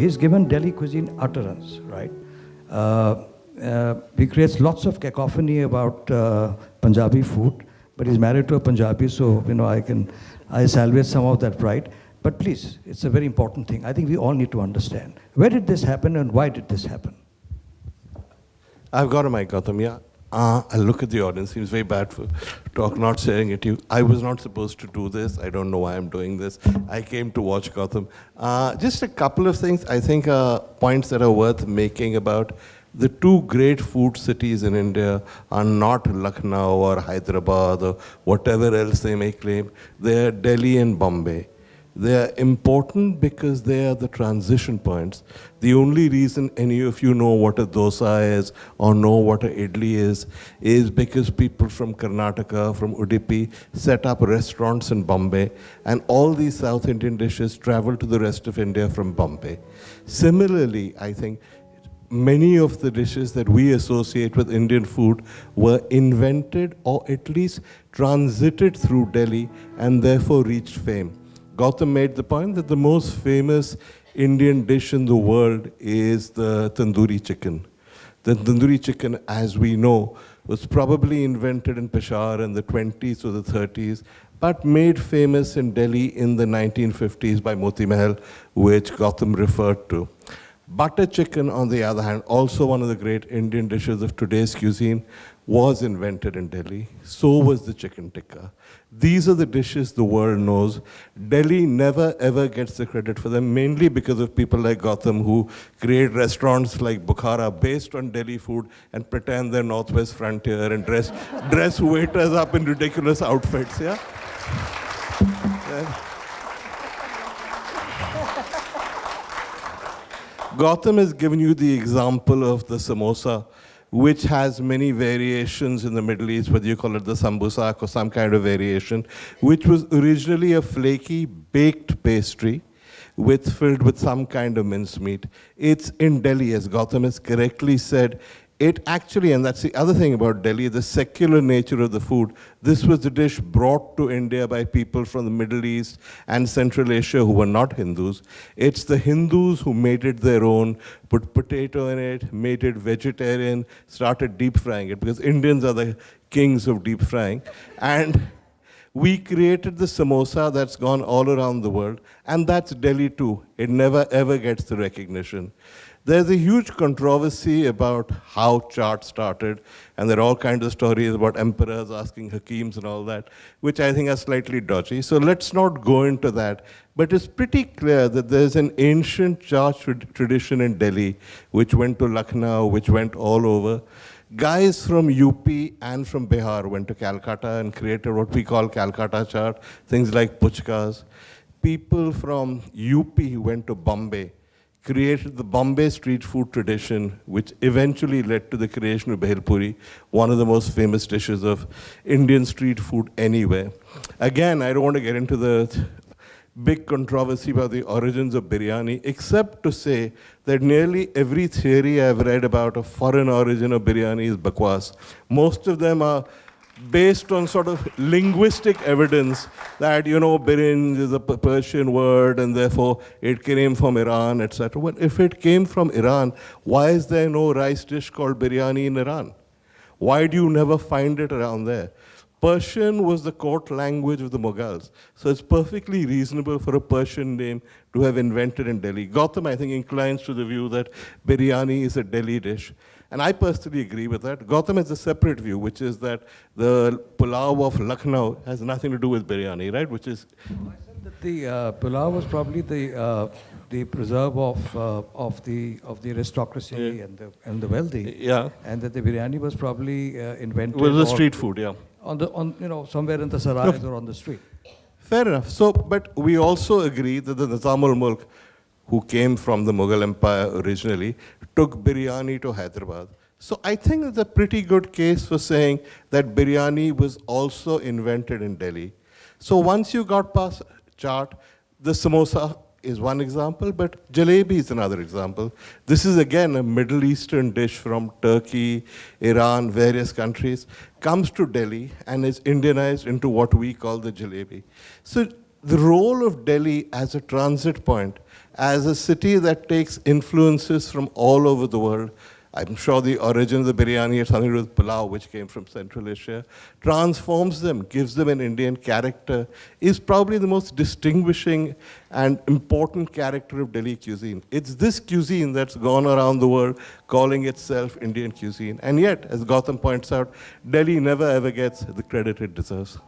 he's given Delhi cuisine utterance, right? He creates lots of cacophony about Punjabi food, but he's married to a Punjabi, so I salvage some of that pride. But please, it's a very important thing. I think we all need to understand. Where did this happen and why did this happen? I've got a mic, Gautam, yeah. I look at the audience, seems very bad for talk, not sharing it to you. I was not supposed to do this. I don't know why I'm doing this. I came to watch Gautam. Just a couple of things, I think, points that are worth making about the two great food cities in India are not Lucknow or Hyderabad or whatever else they may claim. They are Delhi and Bombay. They are important because they are the transition points. The only reason any of you know what a dosa is or know what a idli is because people from Karnataka, from Udupi, set up restaurants in Bombay, and all these South Indian dishes travel to the rest of India from Bombay. Similarly, I think many of the dishes that we associate with Indian food were invented or at least transited through Delhi and therefore reached fame. Gautam made the point that the most famous Indian dish in the world is the tandoori chicken. The tandoori chicken, as we know, was probably invented in Peshawar in the 20s or the 30s, but made famous in Delhi in the 1950s by Moti Mahal, which Gautam referred to. Butter chicken, on the other hand, also one of the great Indian dishes of today's cuisine, was invented in Delhi. So was the chicken tikka. These are the dishes the world knows. Delhi never ever gets the credit for them, mainly because of people like Gautam who create restaurants like Bukhara based on Delhi food and pretend they're Northwest Frontier and dress waiters up in ridiculous outfits, yeah? Gautam has given you the example of the samosa, which has many variations in the Middle East, whether you call it the sambusak or some kind of variation, which was originally a flaky baked pastry filled with some kind of mincemeat. It's in Delhi, as Gautam has correctly said. It actually, and that's the other thing about Delhi, the secular nature of the food. This was the dish brought to India by people from the Middle East and Central Asia who were not Hindus. It's the Hindus who made it their own, put potato in it, made it vegetarian, started deep frying it, because Indians are the kings of deep frying. And we created the samosa that's gone all around the world, and that's Delhi too. It never ever gets the recognition. There's a huge controversy about how chaat started, and there are all kinds of stories about emperors asking hakims and all that, which I think are slightly dodgy. So let's not go into that. But it's pretty clear that there's an ancient chaat tradition in Delhi, which went to Lucknow, which went all over. Guys from UP and from Bihar went to Calcutta and created what we call Calcutta chaat, things like puchkas. People from UP who went to Bombay created the Bombay street food tradition, which eventually led to the creation of Bhel Puri, one of the most famous dishes of Indian street food anywhere. Again, I don't want to get into the big controversy about the origins of biryani, except to say that nearly every theory I've read about a foreign origin of biryani is bakwas. Most of them are based on sort of linguistic evidence that, birinj is a Persian word and therefore it came from Iran, etc. Well, if it came from Iran, why is there no rice dish called biryani in Iran? Why do you never find it around there? Persian was the court language of the Mughals, so it's perfectly reasonable for a Persian name to have invented in Delhi. Gautam, I think, inclines to the view that biryani is a Delhi dish. And I personally agree with that. Gautam has a separate view, which is that the pulao of Lucknow has nothing to do with biryani, right? Which is... I said that the pulao was probably the preserve of the aristocracy and the wealthy. Yeah. And that the biryani was probably invented... Well, the street food, yeah. Somewhere in the sarais or on the street. Fair enough. So, but we also agree that the Nizamul Mulk, who came from the Mughal Empire originally, took biryani to Hyderabad. So I think it's a pretty good case for saying that biryani was also invented in Delhi. So once you got past chaat, the samosa is one example, but jalebi is another example. This is again a Middle Eastern dish from Turkey, Iran, various countries, comes to Delhi and is Indianized into what we call the jalebi. So the role of Delhi as a transit point, as a city that takes influences from all over the world. I'm sure the origin of the biryani had something to do with pulao, which came from Central Asia, transforms them, gives them an Indian character, is probably the most distinguishing and important character of Delhi cuisine. It's this cuisine that's gone around the world calling itself Indian cuisine. And yet, as Gautam points out, Delhi never ever gets the credit it deserves.